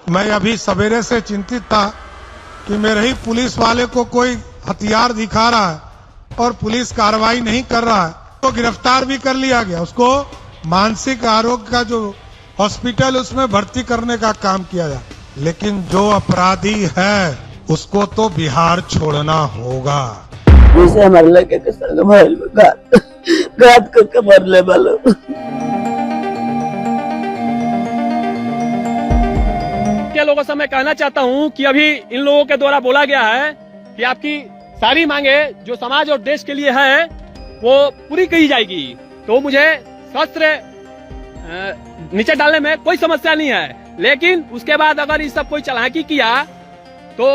मैं अभी सवेरे से चिंतित था कि मेरे ही पुलिस वाले को कोई हथियार दिखा रहा है और पुलिस कार्रवाई नहीं कर रहा है, तो गिरफ्तार भी कर लिया गया। उसको मानसिक आरोग्य का जो हॉस्पिटल उसमें भर्ती करने का काम किया जाए, लेकिन जो अपराधी है उसको तो बिहार छोड़ना होगा। जैसे हमारे लड़के के संग घात करके मरले वालों। के लोगों से मैं कहना चाहता हूं कि अभी इन लोगों के द्वारा बोला गया है कि आपकी सारी मांगे जो समाज और देश के लिए है वो पूरी की जाएगी, तो मुझे शस्त्र नीचे डालने में कोई समस्या नहीं है। लेकिन उसके बाद अगर ये सब कोई चालाकी किया तो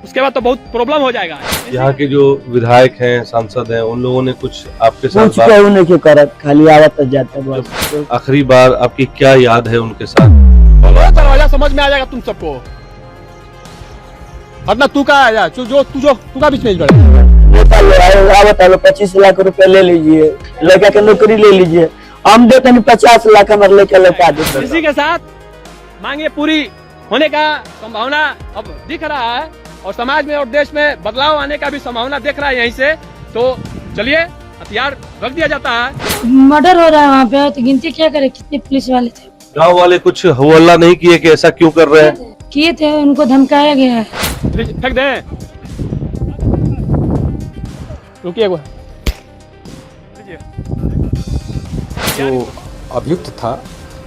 उसके बाद तो बहुत प्रॉब्लम हो जाएगा। यहाँ के जो विधायक हैं, सांसद हैं, उन लोगों ने कुछ आपके साथ खाली आवत जाता बस। आखिरी बार आपकी क्या याद है उनके साथ? दरवाजा समझ में आ जाएगा तुम सबको। अपना तू का आया तू का बीच में आवत 25 लाख रुपए ले लीजिए, लड़का के नौकरी ले लीजिए, हम देते हैं 50 लाख हमारे लेके लौटा देते। इसी के साथ मांगे पूरी होने का संभावना अब दिख रहा है और समाज में और देश में बदलाव आने का भी संभावना दिख रहा है यहीं से। तो चलिए हथियार रख दिया जाता है। मर्डर हो रहा है वहाँ पे, तो गिनती क्या करे कितने पुलिस वाले थे। गांव वाले कुछ हल्ला नहीं किए कि ऐसा क्यों कर रहे हैं? किए थे, उनको धमकाया गया है। फेंक दे, रुकिए। जो अभियुक्त था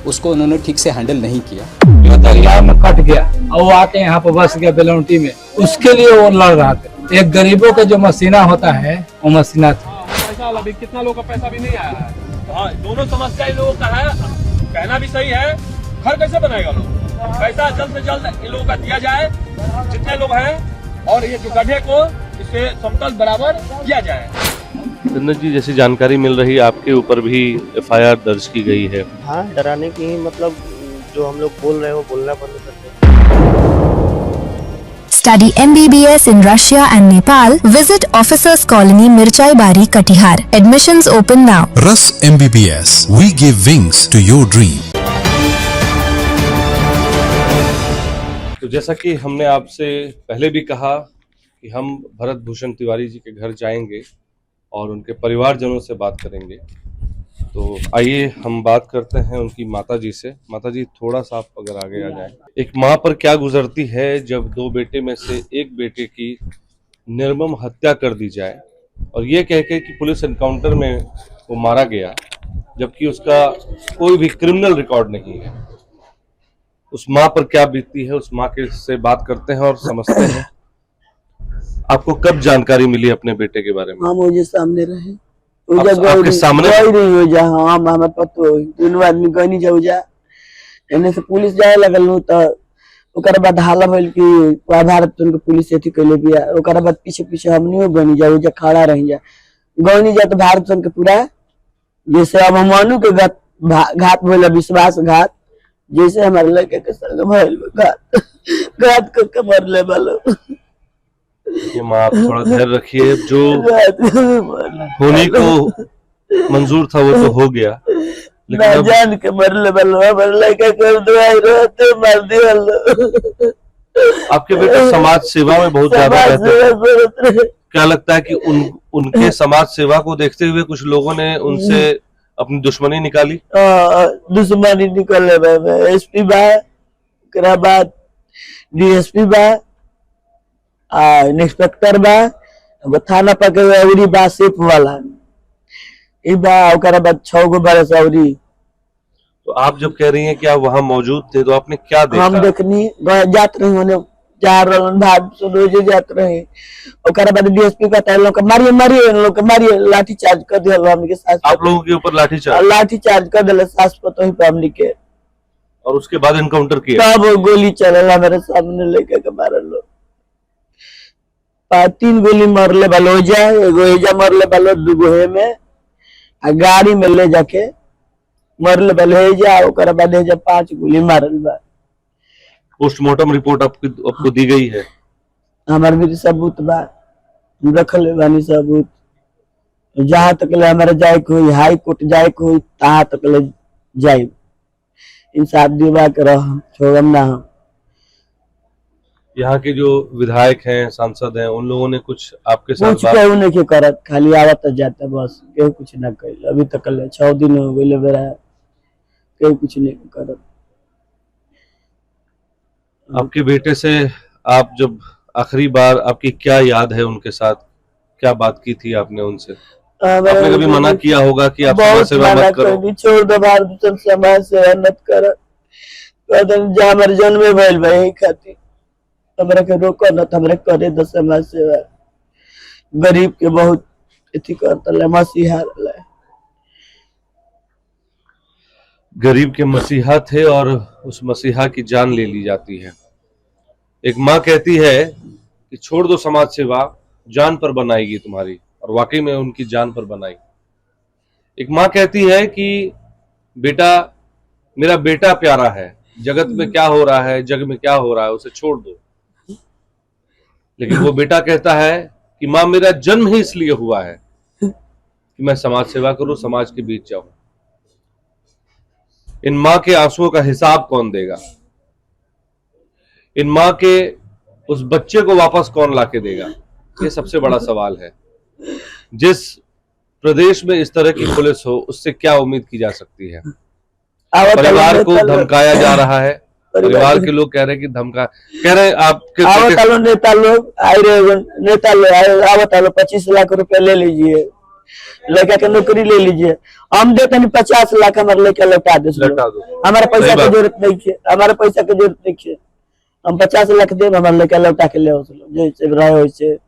उसको उन्होंने ठीक से हैंडल नहीं किया, जो दरिया में कट गया और वो आके यहाँ पर बस गया बेलौटी में, उसके लिए वो लड़ रहा था। एक गरीबों का जो मसीना होता है वो मसीना था। पैसा अभी कितना लोगों का पैसा भी नहीं आया है। हाँ, दोनों समस्या इन लोगों का है, कहना भी सही है। घर कैसे बनाएगा लोग? पैसा जल्द से जल्द इन लोगों का दिया जाए जितने लोग हैं, और ये जो गड्ढे को इसे समतल बराबर किया जाए। चंदन जी, जैसी जानकारी मिल रही है आपके ऊपर भी FIR दर्ज की गई है। हाँ, डराने की ही मतलब जो हम लोग बोल रहे हैं वो बोलना बंद कर दो। Study MBBS in Russia and Nepal. Visit Officers Colony, Mirchai Bari, Katihar. Admissions open now. Rus MBBS. We give wings to your dream. तो जैसा कि हमने आपसे पहले भी कहा कि हम भरत भूषण तिवारी जी के घर जाएंगे और उनके परिवारजनों से बात करेंगे। तो आइए हम बात करते हैं उनकी माता जी से। माता जी, थोड़ा सा आप अगर आगे आ जाएं। एक माँ पर क्या गुजरती है जब दो बेटे में से एक बेटे की निर्मम हत्या कर दी जाए और ये कह के कि पुलिस एनकाउंटर में वो मारा गया, जबकि उसका कोई भी क्रिमिनल रिकॉर्ड नहीं है। उस माँ पर क्या बीतती है, उस माँ के से बात करते हैं और समझते हैं। आपको कब जानकारी मिली अपने बेटे के बारे में? हम मुझे सामने रहे, आपके सामने नहीं हो जा। हाँ, हमें पता हो, दोनों आदमी गनी जाऊ जा, एने से पुलिस जाए लगल तो ओकर बाद हाला भइल कि भारत तुमके पुलिस एथी कइले बिया। ओकर बाद पीछे पीछे हमनियो गनी जाऊ जा, खड़ा रही जा, गनी जा तो भारत तुमके पूरा जैसे अब हम मानू के घात भइल, विश्वासघात, जैसे हमारे लड़के के संग घात करके मरले वालों। ये माँ, आप थोड़ा धैर्य रखिए। जो होने को मंजूर था वो तो हो गया, लेकिन जान के मरले वालों हमारे लड़के को दुआई रहते मार दिया। आपके बेटे समाज सेवा में बहुत ज्यादा रहते हैं। क्या लगता है कि उनके समाज सेवा को देखते हुए कुछ लोगों ने उनसे अपनी दुश्मनी निकाली? दुश्मनी निकले SP बा, बाद DSP बा, इंस्पेक्टर बा, थाना पकड़ी बा, सिर्फ वाला बा, बाद 6 गो बरस। तो आप जब कह रही हैं कि आप वहाँ मौजूद थे तो आपने क्या देखा? हम देखनी जात रही होने जा रोज जात रहे। बाद DSP का मारिए मारिए, लोग मारिए, लाठी चार्ज कर दिया हमने के साथ। आप लोगों के ऊपर लाठी चार्ज कर दिया सास पतो पे हमने के, और उसके बाद एनकाउंटर किया। तब गोली चला मेरे सामने लेके के मारे लोग। 3 गोली मरले वालो जा, एगो एजा मरले वालो, 2 गो है में आ गाड़ी में ले जाके मरले वालो है जा। ओकर बाद है जा 5 गोली मारल बा। पोस्टमार्टम रिपोर्ट आपको दी गई है? हमारे भी सबूत बा, रखले बानी सबूत। जहाँ तक ले हमारे जाए को हाई कोर्ट जाए को तहाँ तक ले जाए। इंसाफ दिवा कर हम छोड़म ना हम। यहाँ के जो विधायक हैं, सांसद हैं, उन लोगों ने कुछ आपके साथ कुछ केहू नहीं करत, खाली आवत जाता बस, केहू कुछ ना कइल। अभी तक 6 दिन हो गए बेरा, केहू कुछ नहीं करत। आपके बेटे से आप जब आखिरी बार, आपकी क्या याद है उनके साथ, क्या बात की थी आपने उनसे? आपने कभी मना किया होगा कि आप समाज सेवा मत करो? छोड़ दो भारत, समाज सेवा मत करो, जहाँ हमारे जन्म भइल भाई खातिर हमरा के रोको न, हमरा करे दो समाज सेवा। गरीब के बहुत अथी करता मसीहा। गरीब के मसीहा थे और उस मसीहा की जान ले ली जाती है। एक माँ कहती है कि छोड़ दो समाज सेवा, जान पर बनाएगी तुम्हारी, और वाकई में उनकी जान पर बनाई। एक माँ कहती है कि बेटा, मेरा बेटा प्यारा है, जगत में क्या हो रहा है, जग में क्या हो रहा है, उसे छोड़ दो। लेकिन वो बेटा कहता है कि माँ, मेरा जन्म ही इसलिए हुआ है कि मैं समाज सेवा करूं, समाज के बीच जाऊं। इन माँ के आंसुओं का हिसाब कौन देगा? इन माँ के उस बच्चे को वापस कौन लाके देगा? ये सबसे बड़ा सवाल है। जिस प्रदेश में इस तरह की पुलिस हो, उससे क्या उम्मीद की जा सकती है? परिवार को धमकाया जा रहा है, परिवार के लोग कह रहे हैं कि कह रहे हैं आपके नेता लोग आए रहे, नेता लोग आवत 25 लाख रुपए ले लीजिए, लड़का के नौकरी ले लीजिए, हम देते नहीं 50 लाख, हमारे लड़का लौटा दो। हमारे पैसा की जरूरत नहीं है, हमारे पैसा की जरूरत नहीं है, हम 50 लाख दे, हमारे लड़का लौटा के ले जैसे रहे वैसे।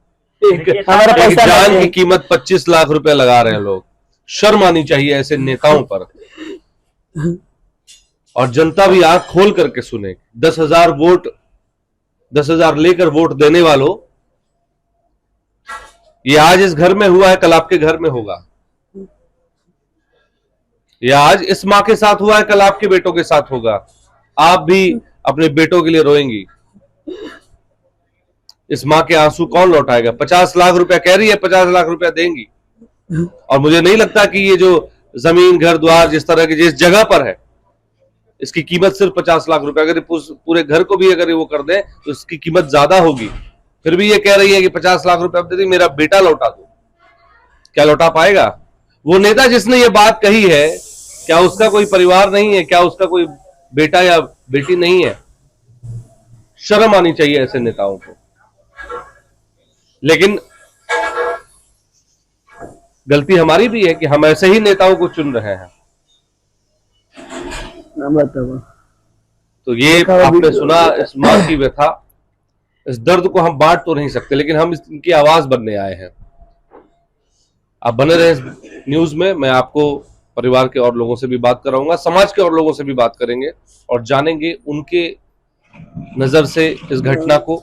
हमारा पैसा जान की कीमत 25 लाख रुपए लगा रहे हैं लोग। शर्म आनी चाहिए ऐसे नेताओं पर। और जनता भी आंख खोल करके सुने। 10,000 लेकर वोट देने वालों, ये आज इस घर में हुआ है, कल आपके घर में होगा। ये आज इस माँ के साथ हुआ है, कल आपके बेटों के साथ होगा। आप भी अपने बेटों के लिए रोएंगी। इस माँ के आंसू कौन लौटाएगा? 50 लाख रुपया कह रही है, 50 लाख रुपया देंगी। और मुझे नहीं लगता कि ये जो जमीन, घर द्वार जिस तरह की जिस जगह पर है, इसकी कीमत सिर्फ 50 लाख रुपए। अगर पूरे घर को भी अगर वो कर दे तो इसकी कीमत ज्यादा होगी। फिर भी ये कह रही है कि 50 लाख रुपए अब दे दी, मेरा बेटा लौटा दो। क्या लौटा पाएगा? वो नेता जिसने ये बात कही है, क्या उसका कोई परिवार नहीं है? क्या उसका कोई बेटा या बेटी नहीं है? शर्म आनी चाहिए ऐसे नेताओं को। लेकिन गलती हमारी भी है कि हम ऐसे ही नेताओं को चुन रहे हैं। तो ये आपने सुना इस मां की व्यथा, इस दर्द को हम बांट तो नहीं सकते, लेकिन हम इनकी आवाज बनने आए हैं। आप बने रहे इस न्यूज में। मैं आपको परिवार के और लोगों से भी बात कराऊंगा, समाज के और लोगों से भी बात करेंगे और जानेंगे उनके नजर से इस घटना को,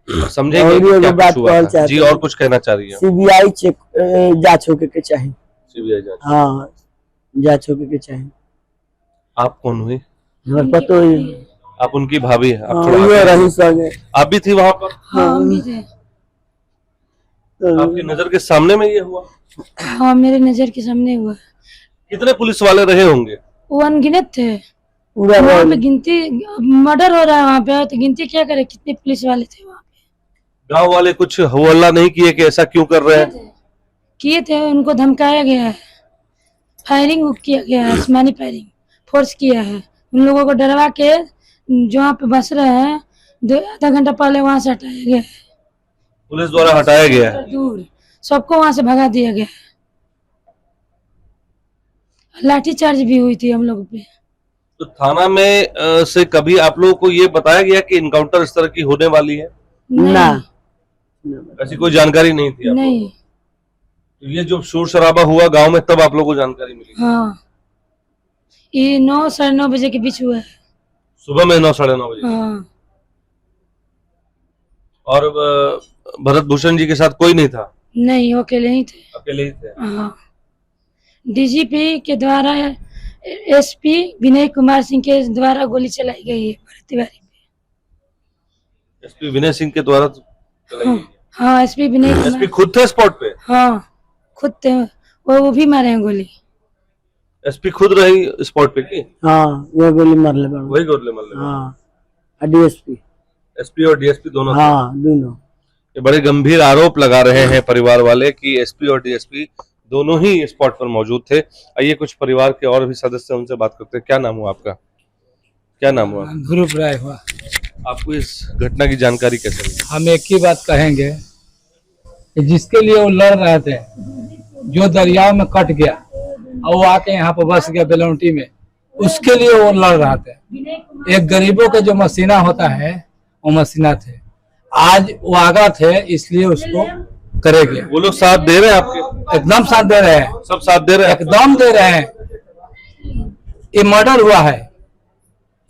और समझेंगे क्या कुछ हुआ था। जी, और कुछ कहना चाह रही है? सीबीआई चेक जांच होके के चाहिए। सीबीआई जांच? हाँ, जांच होके के चाहिए। आप कौन हुई? पता ही। आप उनकी भाभी है? आप भी थी वहां पर? हाँ, हम भी थे। आपकी नजर के सामने में ये हुआ? हाँ, मेरे नजर के सामने हुआ। कितने पुलिस वाले रहे होंगे? वो अनगिनत थे। वहाँ पे गिनती, मर्डर हो रहा है वहाँ पे, तो गिनती क्या करे कितने पुलिस वाले थे वहाँ पे। गांव वाले कुछ हल्ला नहीं किए कि ऐसा क्यों कर रहे हैं? किए थे, उनको धमकाया गया है, फायरिंग किया गया है, आसमानी फायरिंग फोर्स किया है। उन लोगों को डरवा के जो वहाँ पे बस रहे हैं, आधा घंटा पहले वहां से हटाया गया है। पुलिस द्वारा हटाया गया है? दूर सबको वहां से भगा दिया गया। लाठीचार्ज भी हुई थी हम लोग पे। तो थाना में से कभी आप लोगों को ये बताया गया कि इनकाउंटर इस तरह की होने वाली है? ना, ऐसी कोई जानकारी नहीं थी? नहीं। तो ये जो शोर शराबा हुआ गांव में, तब आप लोगों को जानकारी मिली? हाँ, ये 9 साढ़े 9 बजे के बीच हुआ है। सुबह में 9 साढ़े 9 बजे? हाँ। और भरत भूषण जी के साथ कोई नहीं था? नहीं, वो अकेले ही थे। अकेले ही थे? हाँ। डीजीपी के द्वारा, एसपी विनय कुमार सिंह के द्वारा गोली चलाई गई है भरत तिवारी पे। एसपी विनय सिंह के द्वारा चलाई गई? हाँ, एसपी विनय कुमार। एसपी खुद थे स्पॉट पे? हाँ, खुद थे। वो भी मारे हैं गोली। एसपी खुद रही स्पॉट पे की? हाँ, ये गोली मार ले बाबू। वही गोले मल्ले? हाँ, डीएसपी। एसपी और डीएसपी दोनों? हाँ, दोनों। ये बड़े गंभीर आरोप लगा रहे हैं परिवार वाले कि एसपी और डीएसपी दोनों ही स्पॉट पर मौजूद थे। आइए कुछ परिवार के और भी सदस्य उनसे बात करते हैं। क्या नाम हुआ आपका? क्या नाम हुआ? ध्रुव राय हुआ। आपको इस घटना की जानकारी कैसे मिली? हम एक ही बात कहेंगे कि जिसके लिए वो लड़ रहे थे, जो दरिया में कट गया और वो आके यहाँ पर बस गया बेलौटी में, उसके लिए वो लड़ रहा थे। एक गरीबों के जो मसीना होता है वो मसीना थे, आज वो आगा थे, इसलिए उसको करेंगे। वो लोग साथ दे रहे हैं आपके? एकदम साथ दे रहे हैं, सब साथ दे रहे हैं? एकदम दे रहे हैं। ये मर्डर हुआ है,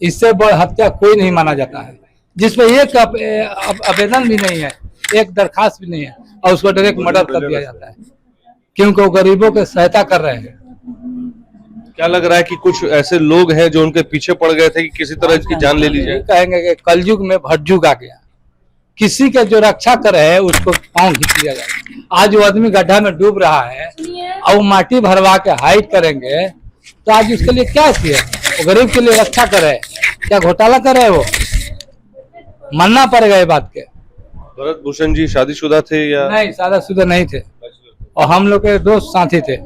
इससे बड़ हत्या कोई नहीं माना जाता है, जिसमें एक आवेदन भी नहीं है, एक दरखास्त भी नहीं है, और उसको डायरेक्ट मर्डर कर दिया जाता है, क्योंकि वो गरीबों की सहायता कर रहे हैं। क्या लग रहा है कि कुछ ऐसे लोग हैं जो उनके पीछे पड़ गए थे कि किसी तरह इसकी जान ले ली जाए? कहेंगे कि कलयुग में भटजुग आ गया, किसी के जो रक्षा कर रहे हैं उसको पांव खींच लिया जाए। आज वो आदमी गड्ढा में डूब रहा है और वो माटी भरवा के हाइट करेंगे, तो आज उसके लिए क्या किया? वो गरीब के लिए रक्षा करे, क्या घोटाला कर रहे? वो मानना पड़ेगा ये बात के। भरत भूषण जी शादीशुदा थे या नहीं? शादीशुदा नहीं थे, और हम लोग के दोस्त साथी थे।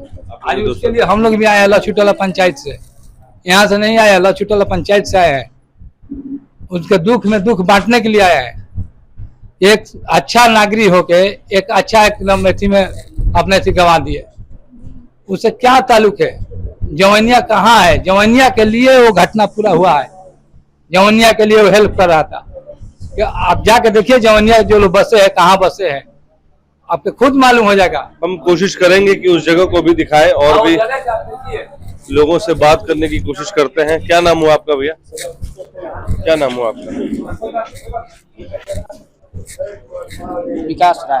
आज उसके लिए हम लोग भी आए हैं लछुटला पंचायत से, यहाँ से नहीं आया, लछुटला पंचायत से आए हैं। उसके दुख में दुख बांटने के लिए आया है। एक अच्छा नागरिक होके एक अच्छा एकदम अथी में अपने से गंवा दिए, उससे क्या ताल्लुक है? जवनिया कहाँ है? जवनिया के लिए वो घटना पूरा हुआ है, जवनिया के लिए वो हेल्प कर रहा था। आप जाके देखिए जवनिया जो लोग बसे हैं कहाँ बसे हैं, आपको खुद मालूम हो जाएगा। हम कोशिश करेंगे कि उस जगह को भी दिखाएं और भी लोगों से बात करने की कोशिश करते हैं। क्या नाम हुआ आपका भैया? क्या नाम हुआ आपका? विकास राय।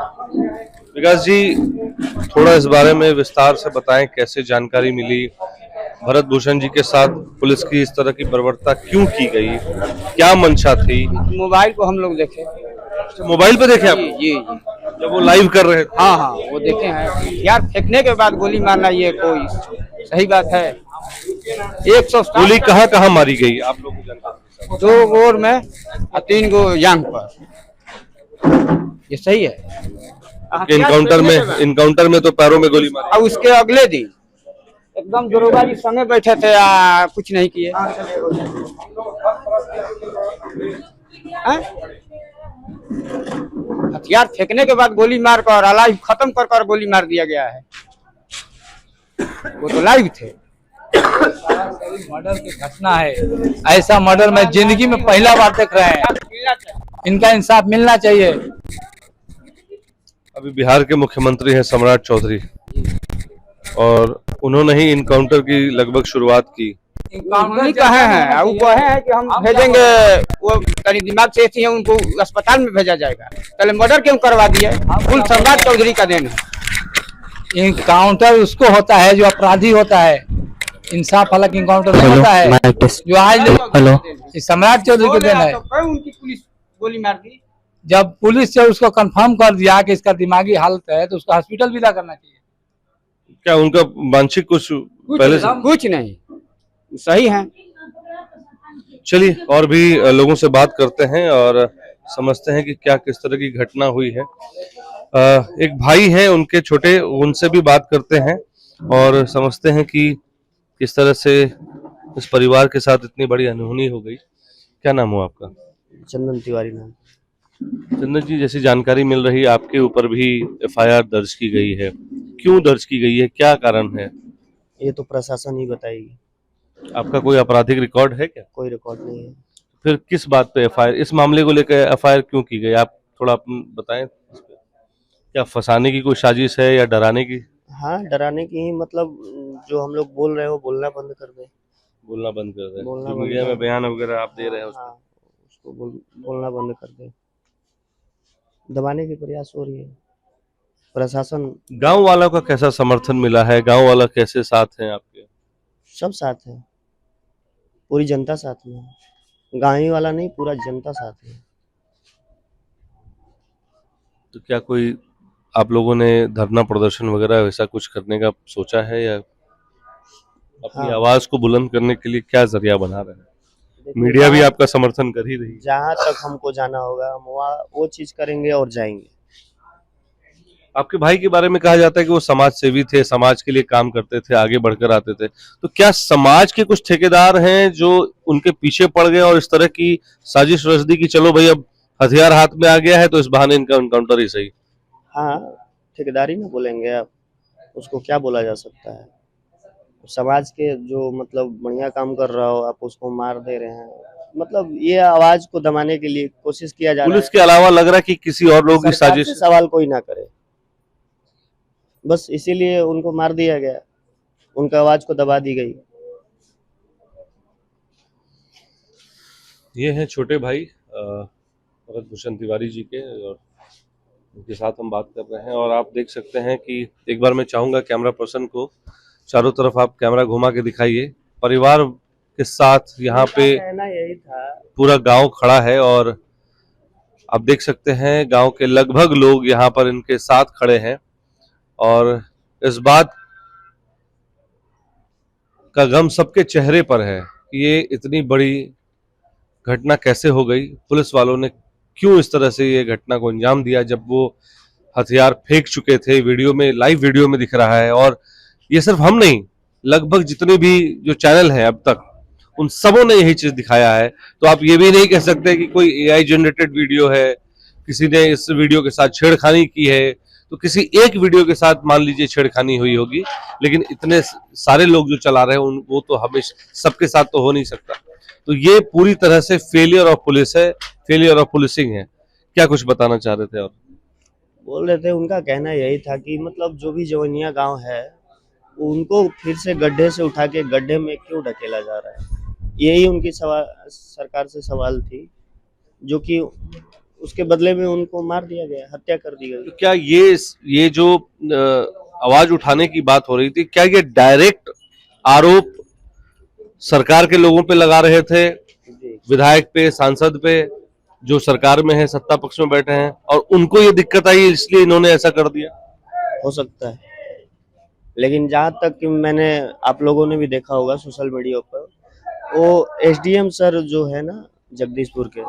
विकास जी, थोड़ा इस बारे में विस्तार से बताएं, कैसे जानकारी मिली? भरत भूषण जी के साथ पुलिस की इस तरह की बर्बरता क्यों की गई? क्या मंशा थी? मोबाइल को हम लोग देखे। मोबाइल पे देखे आप? जी। जब वो लाइव कर रहे थे? हाँ, वो देखे हैं यार। फेंकने के बाद गोली मारना ये कोई सही बात है? 160 गोली कहाँ मारी गई आप लोगों को जानकारी? 2 गोर में और 3 गो यांग पर। ये सही है? इनकाउंटर में तो पैरों में गोली मारी। और उसके अगले दिन एकदम दरोगा जी संगे बैठे थे, कुछ नहीं किए। हथियार फेंकने के बाद गोली मार कर लाइव खत्म कर गोली मार दिया गया है। वो तो लाइव थे। मर्डर की घटना है, ऐसा मर्डर मैं जिंदगी में पहला बार देख रहे हैं। इनका इंसाफ मिलना चाहिए। अभी बिहार के मुख्यमंत्री हैं सम्राट चौधरी, और उन्होंने ही इनकाउंटर की लगभग शुरुआत की। नहीं कहे हैं, वो कहे हैं कि हम भेजेंगे, वो कहीं दिमाग से ऐसी है, उनको अस्पताल में भेजा जाएगा। पहले मर्डर क्यों करवा दिया? फुल सम्राट चौधरी का देन है। इनकाउंटर उसको होता है जो अपराधी होता है, इंसाफ हालांकि इनकाउंटर नहीं होता है जो आज। हेलो, सम्राट चौधरी को देना है। उनकी पुलिस गोली मार दी। जब पुलिस से उसको कंफर्म कर दिया कि इसका दिमागी हालत है, तो उसको हॉस्पिटल विदा करना चाहिए। क्या उनका वांछित कुछ पहले से? कुछ नहीं, सही है। चलिए और भी लोगों से बात करते हैं और समझते हैं कि क्या किस तरह की घटना हुई है। एक भाई है उनके छोटे, उनसे भी बात करते हैं और समझते हैं कि किस तरह से इस परिवार के साथ इतनी बड़ी अनहोनी हो गई। क्या नाम हुआ आपका? चंदन तिवारी नाम। चंदन जी, जैसी जानकारी मिल रही है आपके ऊपर भी एफआईआर दर्ज की गई है, क्यों दर्ज की गई है, क्या कारण है? ये तो प्रशासन ही बताएगी। आपका कोई आपराधिक रिकॉर्ड है क्या? कोई रिकॉर्ड नहीं है। फिर किस बात पे एफआईआर, इस मामले को लेकर एफआईआर क्यों की गई, आप थोड़ा बताएं। क्या फंसाने की कोई साजिश है या डराने की? हाँ, डराने की ही, मतलब जो हम लोग बोल रहे हैं वो बोलना बंद कर दे। बोलना बंद कर दे। जो मीडिया में बयान वगैरह आप दे रहे हैं उसको बोलना बंद कर दे। दबाने की प्रयास हो रही है प्रशासन। गांव वालों का कैसा समर्थन मिला है? गांव वाला कैसे साथ हैं आपके? सब साथ है, पूरी जनता साथ में है। गाँव ही वाला नहीं, पूरा जनता साथ है। तो क्या कोई आप लोगों ने धरना प्रदर्शन वगैरह वैसा कुछ करने का सोचा है या? अपनी हाँ। आवाज को बुलंद करने के लिए क्या जरिया बना रहे हैं? मीडिया भी आपका समर्थन कर ही रही है। जहाँ तक हमको जाना होगा हम वहाँ वो चीज करेंगे और जाएंगे। आपके भाई के बारे में कहा जाता है कि वो समाज सेवी थे, समाज के लिए काम करते थे, आगे बढ़कर आते थे, तो क्या समाज के कुछ ठेकेदार हैं जो उनके पीछे पड़ गए और इस तरह की साजिश रच दी कि चलो भाई अब हथियार हाथ में आ गया है तो इस बहाने इनका एनकाउंटर ही सही? हाँ, ठेकेदारी ना बोलेंगे आप, उसको क्या बोला जा सकता है? समाज के जो मतलब बढ़िया काम कर रहा हो आप उसको मार दे रहे हैं, मतलब ये आवाज को दबाने के लिए कोशिश किया जा रहा है। पुलिस के अलावा लग रहा है कि किसी और लोगों की सरकार साजिश। से सवाल कोई ना करे, बस इसीलिए उनको मार दिया गया, उनका आवाज को दबा दी गई। ये हैं छोटे भाई भरत भूषण तिवारी जी के, और उनके साथ हम बात कर रहे हैं। और आप देख सकते हैं कि एक बार मैं चाहूंगा कैमरा पर्सन को चारों तरफ आप कैमरा घुमा के दिखाइए। परिवार के साथ यहाँ पे कहना यही था, पूरा गांव खड़ा है और आप देख सकते हैं गांव के लगभग लोग यहाँ पर इनके साथ खड़े हैं और इस बात का गम सबके चेहरे पर है कि ये इतनी बड़ी घटना कैसे हो गई, पुलिस वालों ने क्यों इस तरह से ये घटना को अंजाम दिया जब वो हथियार फेंक चुके थे। वीडियो में, लाइव वीडियो में दिख रहा है। और ये सिर्फ हम नहीं, लगभग जितने भी जो चैनल हैं अब तक उन सबों ने यही चीज दिखाया है। तो आप ये भी नहीं कह सकते कि कोई एआई जनरेटेड वीडियो है, किसी ने इस वीडियो के साथ छेड़खानी की है। तो किसी एक वीडियो के साथ मान लीजिए छेड़खानी हुई होगी, लेकिन इतने सारे लोग जो चला रहे हैं वो तो हमेशा सबके साथ तो हो नहीं सकता। तो ये पूरी तरह से फेलियर ऑफ पुलिस है, फेलियर ऑफ पुलिसिंग है। क्या कुछ बताना चाह रहे थे? और बोल रहे थे, उनका कहना यही था कि मतलब जो भी जवनिया गांव है उनको फिर से गड्ढे से उठा के गड्ढे में क्यों ढकेला जा रहा है, यही उनकी सरकार से सवाल थी, जो कि उसके बदले में उनको मार दिया गया, हत्या कर दी गई। तो क्या ये जो आवाज उठाने की बात हो रही थी, क्या ये डायरेक्ट आरोप सरकार के लोगों पे लगा रहे थे, विधायक पे, सांसद पे, जो सरकार में है, सत्ता पक्ष में बैठे हैं, और उनको ये दिक्कत आई इसलिए इन्होंने ऐसा कर दिया? हो सकता है, लेकिन जहाँ तक कि मैंने, आप लोगों ने भी देखा होगा सोशल मीडिया पर, वो एसडीएम सर जो है ना जगदीशपुर के,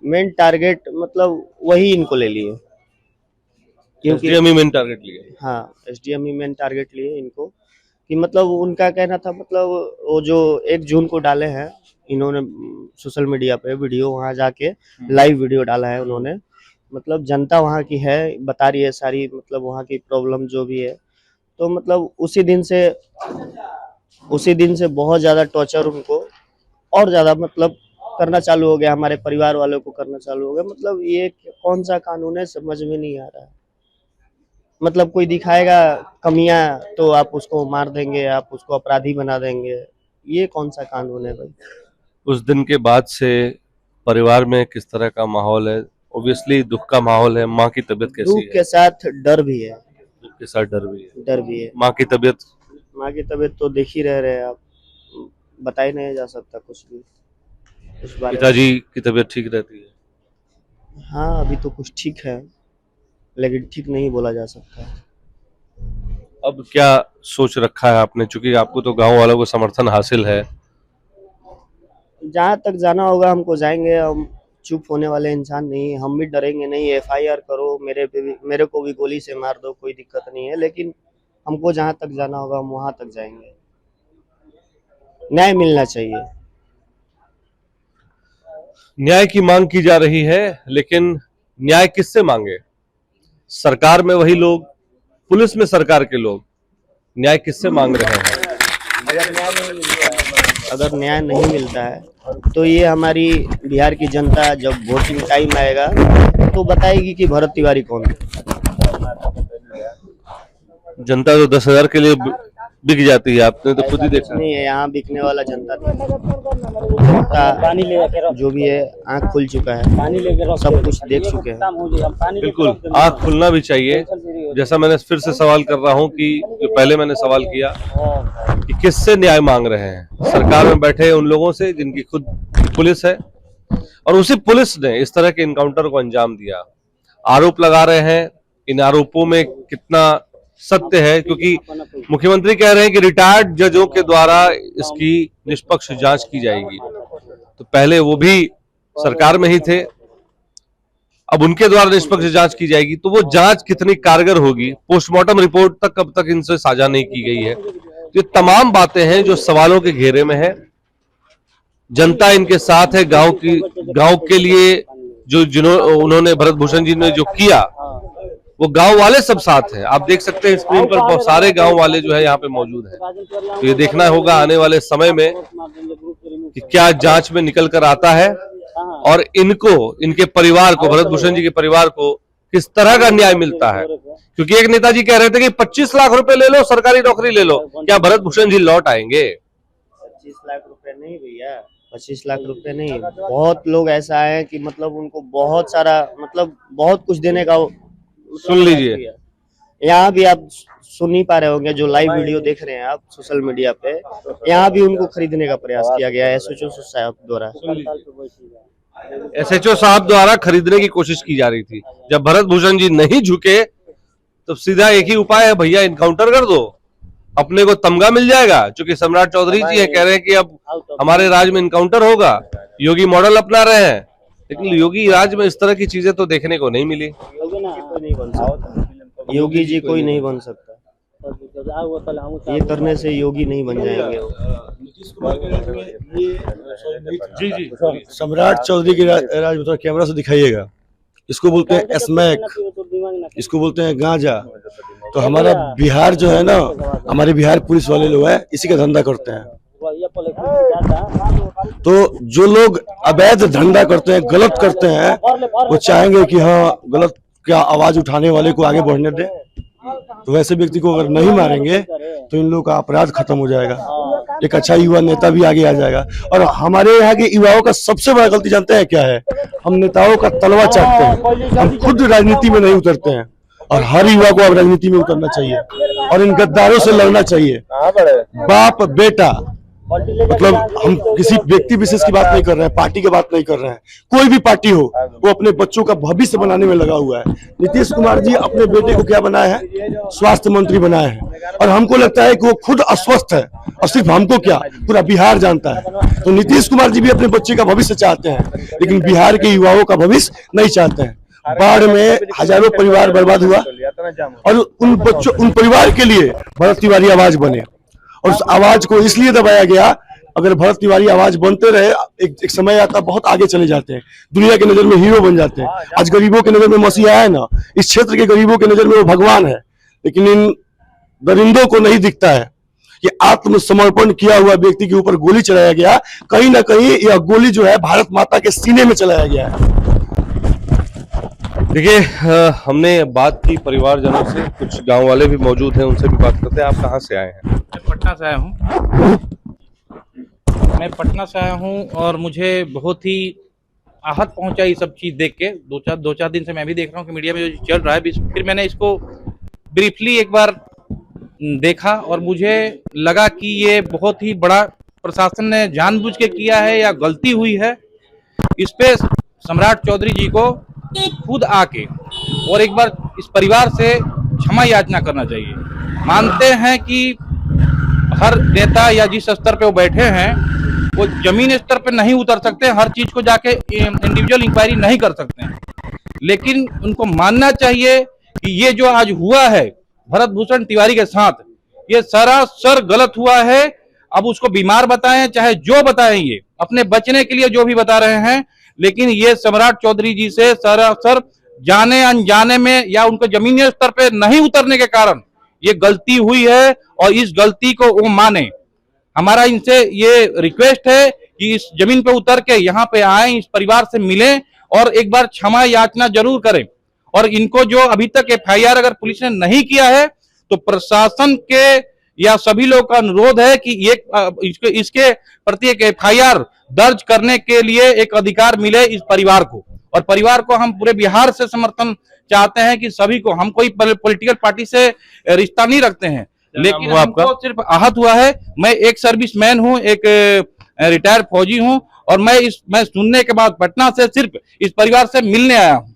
मेन टारगेट मतलब वही इनको ले लिए, क्योंकि एसडीएम ही मेन टारगेट लिए। हाँ, एसडीएम ही मेन टारगेट लिए इनको, कि मतलब उनका कहना था, मतलब वो जो 1 जून को डाले हैं इन्होंने सोशल मीडिया पे वीडियो, वहां जाके लाइव वीडियो डाला है उन्होंने, मतलब जनता वहां की है, बता रही है सारी, मतलब वहां की प्रॉब्लम जो भी है। तो मतलब उसी दिन से बहुत ज्यादा टॉर्चर उनको और ज्यादा मतलब करना चालू हो गया, हमारे परिवार वालों को करना चालू हो गया। मतलब ये कौन सा कानून है, समझ में नहीं आ रहा है। मतलब कोई दिखाएगा कमियां तो आप उसको मार देंगे, आप उसको अपराधी बना देंगे, ये कौन सा कानून है भाई? उस दिन के बाद से परिवार में किस तरह का माहौल है? ऑब्वियसली दुख का माहौल है। माँ की तबीयत कैसी है? दुख के साथ डर भी है। दुख के साथ डर भी है। डर भी है। माँ की तबीयत तो देख ही रहे हैं आप, बता ही नहीं जा सकता कुछ भी उस बारे में। पिताजी की तबीयत ठीक रहती है? हाँ, अभी तो कुछ ठीक है, लेकिन ठीक नहीं बोला जा सकता। अब क्या सोच रखा है आपने, चूंकि आपको तो गांव वालों को समर्थन हासिल है? जहाँ तक जाना होगा हमको जाएंगे, हम चुप होने वाले इंसान नहीं, हम भी डरेंगे नहीं। एफआईआर करो, मेरे को भी गोली से मार दो, कोई दिक्कत नहीं है, लेकिन हमको जहाँ तक जाना होगा हम वहां तक जाएंगे। न्याय मिलना चाहिए। न्याय की मांग की जा रही है, लेकिन न्याय किससे मांगे? सरकार में वही लोग, पुलिस में सरकार के लोग, न्याय किससे मांग रहे हैं? अगर न्याय नहीं मिलता है तो ये हमारी बिहार की जनता जब वोटिंग टाइम आएगा तो बताएगी कि भरत तिवारी कौन है। जनता तो 10,000 के लिए बिक जाती है, आपने तो खुद ही देखा। नहीं है, यहाँ बिकने वाला जनता जो भी है आँख खुल चुका है, सब कुछ देख चुके हैं। बिल्कुल, आँख खुलना भी चाहिए। जैसा मैंने फिर से सवाल कर रहा हूँ कि जो पहले मैंने सवाल किया कि किससे न्याय मांग रहे हैं? सरकार में बैठे उन लोगों से जिनकी खुद पुलिस है, और उसी पुलिस ने इस तरह के इनकाउंटर को अंजाम दिया। आरोप लगा रहे हैं, इन आरोपों में कितना सत्य है, क्योंकि मुख्यमंत्री कह रहे हैं कि रिटायर्ड जजों के द्वारा इसकी निष्पक्ष जांच की जाएगी। तो पहले वो भी सरकार में ही थे, अब उनके द्वारा निष्पक्ष जांच की जाएगी। तो वो जांच कितनी कारगर होगी, पोस्टमार्टम रिपोर्ट तक अब तक इनसे साझा नहीं की गई है। तो ये तमाम बातें हैं जो सवालों के घेरे में है। जनता इनके साथ है, गांव के लिए जो उन्होंने भरत भूषण जी ने जो किया, वो गांव वाले सब साथ हैं। आप देख सकते हैं स्क्रीन पर बहुत सारे गांव वाले जो है यहाँ पे मौजूद हैं। तो ये देखना होगा आने वाले समय में कि क्या जांच में निकल कर आता है और इनके परिवार को, भरत भूषण जी के परिवार को किस तरह का न्याय मिलता है। क्योंकि एक नेताजी कह रहे थे कि 25 लाख रुपए ले लो, सरकारी नौकरी ले लो, क्या भरत भूषण जी लौट आएंगे? 25 लाख रुपए नहीं भैया, 25 लाख रुपए नहीं। बहुत लोग ऐसा है कि मतलब उनको बहुत सारा, मतलब बहुत कुछ देने का, सुन लीजिए, यहाँ भी आप सुन नहीं पा रहे होंगे, जो लाइव वीडियो देख रहे हैं आप सोशल मीडिया पे, यहाँ भी उनको खरीदने का प्रयास किया गया है एसएचओ साहब द्वारा। एसएचओ साहब द्वारा खरीदने की कोशिश की जा रही थी। जब भरत भूषण जी नहीं झुके तो सीधा एक ही उपाय है, भैया इनकाउंटर कर दो, अपने को तमगा मिल जाएगा। क्योंकि सम्राट चौधरी जी कह रहे हैं कि अब हमारे राज्य में इनकाउंटर होगा, योगी मॉडल अपना रहे हैं, लेकिन योगी राज्य में इस तरह की चीजें तो देखने को नहीं मिली। योगी जी कोई नहीं बन सकता, ये करने से योगी नहीं बन जाएंगे। जी जी, सम्राट चौधरी के राज में कैमरा से दिखाइएगा। इसको बोलते हैं स्मैक, इसको बोलते हैं गांजा। तो हमारा बिहार जो है ना, हमारे बिहार पुलिस वाले लोग हैं, इसी का धंधा करते हैं। तो जो लोग अवैध धंधा करते हैं, गलत करते हैं, वो चाहेंगे कि हाँ गलत क्या आवाज उठाने वाले को आगे बढ़ने दे। तो वैसे व्यक्ति को अगर नहीं मारेंगे तो इन लोगों का अपराध खत्म हो जाएगा, एक अच्छा युवा नेता भी आगे आ जाएगा। और हमारे यहाँ के युवाओं का सबसे बड़ा गलती जानते हैं क्या है? हम नेताओं का तलवा चाटते हैं, हम खुद राजनीति में नहीं उतरते हैं। और हर युवा को अब राजनीति में उतरना चाहिए और इन गद्दारों से लड़ना चाहिए। बाप बेटा, मतलब हम किसी व्यक्ति विशेष की बात नहीं कर रहे हैं, पार्टी की बात नहीं कर रहे हैं। कोई भी पार्टी हो, वो अपने बच्चों का भविष्य बनाने में लगा हुआ है। नीतीश कुमार जी अपने बेटे को क्या बनाए हैं? स्वास्थ्य मंत्री बनाए हैं। और हमको लगता है कि वो खुद अस्वस्थ है, और सिर्फ हमको क्या, पूरा बिहार जानता है। तो नीतीश कुमार जी भी अपने बच्चे का भविष्य चाहते हैं, लेकिन बिहार के युवाओं का भविष्य नहीं चाहते हैं। बाढ़ में हजारों परिवार बर्बाद हुआ और उन परिवार के लिए भरत तिवारी आवाज बने। और उस आवाज को इसलिए दबाया गया, अगर भरत तिवारी आवाज बनते रहे, एक समय आता बहुत आगे चले जाते हैं, दुनिया की नजर में हीरो बन जाते हैं। आज गरीबों की नजर में मसीहा है ना, इस क्षेत्र के गरीबों की नजर में वो भगवान है। लेकिन इन दरिंदों को नहीं दिखता है कि आत्मसमर्पण किया हुआ व्यक्ति के ऊपर गोली चलाया गया, कहीं ना कहीं यह गोली जो है भारत माता के सीने में चलाया गया है। देखिए, हमने बात की परिवारजनों से, कुछ गांव वाले भी मौजूद हैं, उनसे भी बात करते हैं। आप कहाँ से आए हैं? मैं पटना से आया हूँ और मुझे बहुत ही आहत पहुंचा ये सब चीज देख के। दो चार दिन से मैं भी देख रहा हूँ कि मीडिया में जो चल रहा है, फिर मैंने इसको ब्रीफली एक बार देखा और मुझे लगा कि ये बहुत ही बड़ा प्रशासन ने जानबूझ के किया है या गलती हुई है। इस पे सम्राट चौधरी जी को खुद आके और एक बार इस परिवार से क्षमा याचना करना चाहिए। मानते हैं कि हर नेता या जिस स्तर पे वो बैठे हैं वो जमीन स्तर पे नहीं उतर सकते, हर चीज को जाके इंडिविजुअल इंक्वायरी नहीं कर सकते हैं, लेकिन उनको मानना चाहिए कि ये जो आज हुआ है भरत भूषण तिवारी के साथ, ये सरासर गलत हुआ है। अब उसको बीमार बताएं चाहे जो बताएं, ये अपने बचने के लिए जो भी बता रहे हैं, लेकिन ये सम्राट चौधरी जी से सरासर जाने अनजाने में या उनको जमीनी स्तर पे नहीं उतरने के कारण ये गलती हुई है और इस गलती को वो माने। हमारा इनसे ये रिक्वेस्ट है कि इस जमीन पे उतर के यहाँ पे आए, इस परिवार से मिलें और एक बार क्षमा याचना जरूर करें। और इनको जो अभी तक एफआईआर अगर पुलिस ने नहीं किया है तो प्रशासन के या सभी लोगों का अनुरोध है कि इसके प्रति एक एफआईआर दर्ज करने के लिए एक अधिकार मिले इस परिवार को। और परिवार को हम पूरे बिहार से समर्थन चाहते हैं कि सभी को, हम कोई पॉलिटिकल पार्टी से रिश्ता नहीं रखते हैं, लेकिन हमको सिर्फ आहत हुआ है। मैं एक सर्विसमैन हूं, एक रिटायर्ड फौजी हूं और मैं सुनने के बाद पटना से सिर्फ इस परिवार से मिलने आया हूं।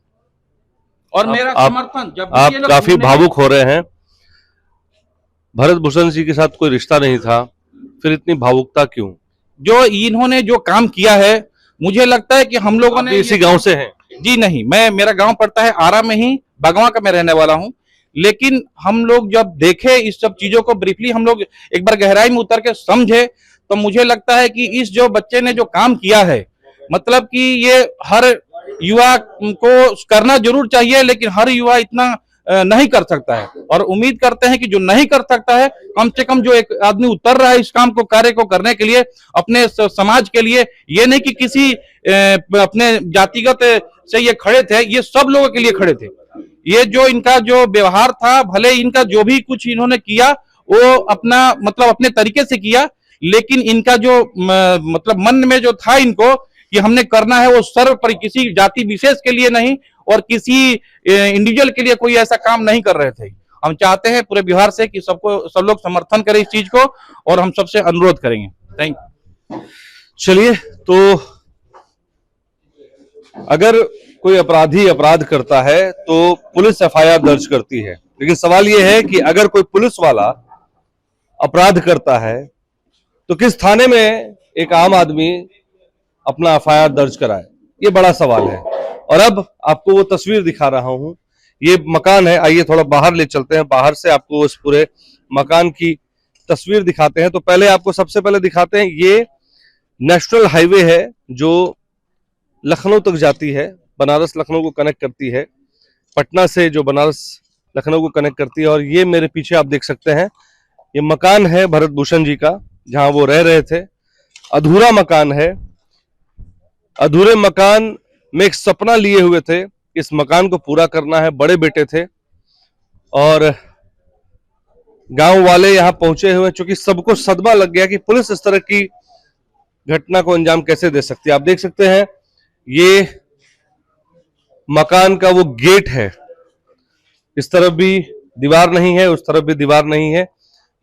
और मेरा समर्थन जब आप काफी भावुक हो रहे हैं। भरत भूषण जी के साथ कोई रिश्ता नहीं था, फिर इतनी भावुकता क्यों? जो इन्होंने जो काम किया है, मुझे लगता है कि हम लोगों ने इसी गांव से हैं? जी नहीं, मेरा गांव पड़ता है आरा में ही, बगवा का मैं रहने वाला हूं। लेकिन हम लोग जब देखे इस सब चीजों को ब्रीफली, हम लोग एक बार गहराई में उतर के समझे, तो मुझे लगता है कि इस जो बच्चे ने जो काम किया है, मतलब कि ये हर युवा को करना जरूर चाहिए, लेकिन हर युवा इतना नहीं कर सकता है। और उम्मीद करते हैं कि जो नहीं कर सकता है, कम से कम जो एक आदमी उतर रहा है इस काम को, कार्य को करने के लिए, अपने समाज के लिए, ये नहीं कि किसी अपने जातिगत से ये खड़े थे, ये सब लोगों के लिए खड़े थे। ये जो इनका जो व्यवहार था, भले इनका जो भी कुछ इन्होंने किया वो अपना मतलब अपने तरीके से किया, लेकिन इनका जो मतलब मन में जो था इनको कि हमने करना है, वो सर्वोपरि किसी जाति विशेष के लिए नहीं और किसी इंडिविजुअल के लिए कोई ऐसा काम नहीं कर रहे थे। हम चाहते हैं पूरे बिहार से कि सब लोग समर्थन करें इस चीज को, और हम सबसे अनुरोध करेंगे। Thank you. चलिए, तो अगर कोई अपराधी अपराध करता है तो पुलिस एफआईआर दर्ज करती है, लेकिन सवाल यह है कि अगर कोई पुलिस वाला अपराध करता है तो किस थाने में एक आम आदमी अपना एफआईआर दर्ज कराए, ये बड़ा सवाल है। और अब आपको वो तस्वीर दिखा रहा हूं, ये मकान है, आइए थोड़ा बाहर ले चलते हैं, बाहर से आपको उस पूरे मकान की तस्वीर दिखाते हैं। तो पहले आपको सबसे पहले दिखाते हैं, ये नेशनल हाईवे है जो लखनऊ तक जाती है, बनारस लखनऊ को कनेक्ट करती है, पटना से जो बनारस लखनऊ को कनेक्ट करती है। और ये मेरे पीछे आप देख सकते हैं, ये मकान है भरत भूषण जी का, जहां वो रह रहे थे। अधूरा मकान है, अधूरे मकान में एक सपना लिए हुए थे, इस मकान को पूरा करना है, बड़े बेटे थे। और गांव वाले यहां पहुंचे हुए, चूंकि सबको सदमा लग गया कि पुलिस इस तरह की घटना को अंजाम कैसे दे सकती है। आप देख सकते हैं, ये मकान का वो गेट है, इस तरफ भी दीवार नहीं है, उस तरफ भी दीवार नहीं है।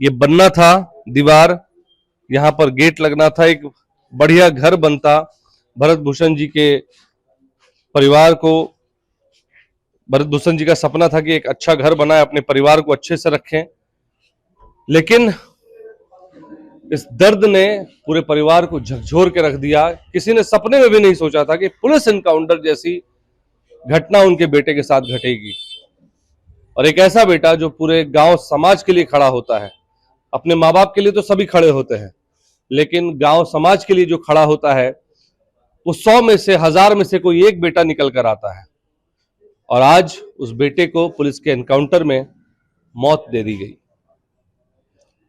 ये बनना था दीवार, यहां पर गेट लगना था, एक बढ़िया घर बनता भरत भूषण जी के परिवार को। भरत भूषण जी का सपना था कि एक अच्छा घर बनाए, अपने परिवार को अच्छे से रखें, लेकिन इस दर्द ने पूरे परिवार को झकझोर के रख दिया। किसी ने सपने में भी नहीं सोचा था कि पुलिस एनकाउंटर जैसी घटना उनके बेटे के साथ घटेगी। और एक ऐसा बेटा जो पूरे गांव समाज के लिए खड़ा होता है, अपने माँ बाप के लिए तो सभी खड़े होते हैं, लेकिन गांव समाज के लिए जो खड़ा होता है, वो 100 में से 1000 में से कोई एक बेटा निकल कर आता है। और आज उस बेटे को पुलिस के एनकाउंटर में मौत दे दी गई।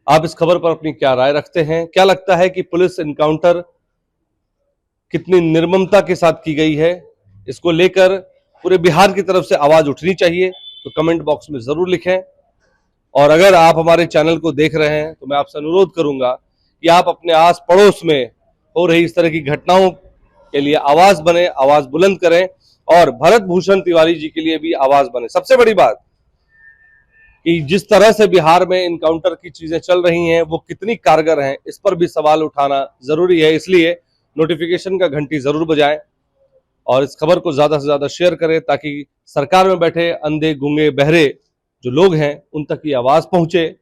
आप इस खबर पर अपनी क्या राय रखते हैं? क्या लगता है कि पुलिस एनकाउंटर कितनी निर्ममता के साथ की गई है? इसको लेकर पूरे बिहार की तरफ से आवाज उठनी चाहिए, तो कमेंट बॉक्स में जरूर लिखें। और अगर आप हमारे चैनल को देख रहे हैं तो मैं आपसे अनुरोध करूंगा कि आप अपने आस पड़ोस में हो रही इस तरह की घटनाओं के लिए आवाज बने, आवाज बुलंद करें, और भरत भूषण तिवारी जी के लिए भी आवाज बने। सबसे बड़ी बात कि जिस तरह से बिहार में इनकाउंटर की चीजें चल रही हैं, वो कितनी कारगर हैं, इस पर भी सवाल उठाना जरूरी है। इसलिए नोटिफिकेशन का घंटी जरूर बजाएं और इस खबर को ज्यादा से ज्यादा शेयर करें, ताकि सरकार में बैठे अंधे गूंगे बहरे जो लोग हैं उन तक की आवाज पहुंचे,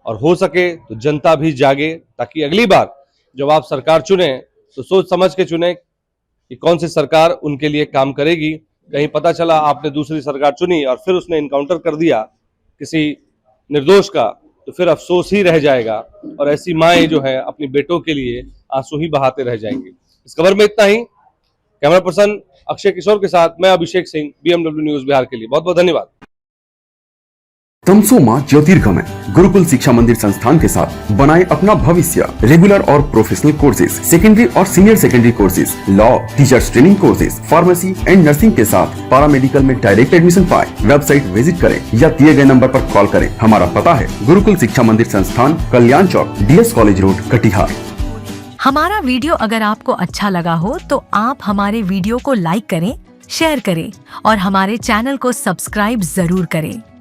और हो सके तो जनता भी जागे, ताकि अगली बार जब आप सरकार चुने तो सोच समझ के चुने कि कौन सी सरकार उनके लिए काम करेगी। कहीं पता चला आपने दूसरी सरकार चुनी और फिर उसने इनकाउंटर कर दिया किसी निर्दोष का, तो फिर अफसोस ही रह जाएगा, और ऐसी माएँ जो है अपनी बेटों के लिए आंसू ही बहाते रह जाएंगे। इस खबर में इतना ही। कैमरा पर्सन अक्षय किशोर के साथ मैं अभिषेक सिंह, BMW न्यूज बिहार के लिए बहुत बहुत धन्यवाद। तमसोमा ज्योतिर्गमय गुरुकुल शिक्षा मंदिर संस्थान के साथ बनाए अपना भविष्य। रेगुलर और प्रोफेशनल कोर्सेज, सेकेंडरी और senior secondary courses, law, teachers training courses, pharmacy and nursing के साथ पैरामेडिकल में डायरेक्ट एडमिशन पाए। वेबसाइट विजिट करें या दिए गए नंबर पर कॉल करें। हमारा पता है गुरुकुल शिक्षा मंदिर संस्थान, कल्याण चौक, DS कॉलेज रोड, कटिहार। हमारा वीडियो अगर आपको अच्छा लगा हो तो आप हमारे वीडियो को लाइक करें, शेयर करें और हमारे चैनल को सब्सक्राइब जरूर करें।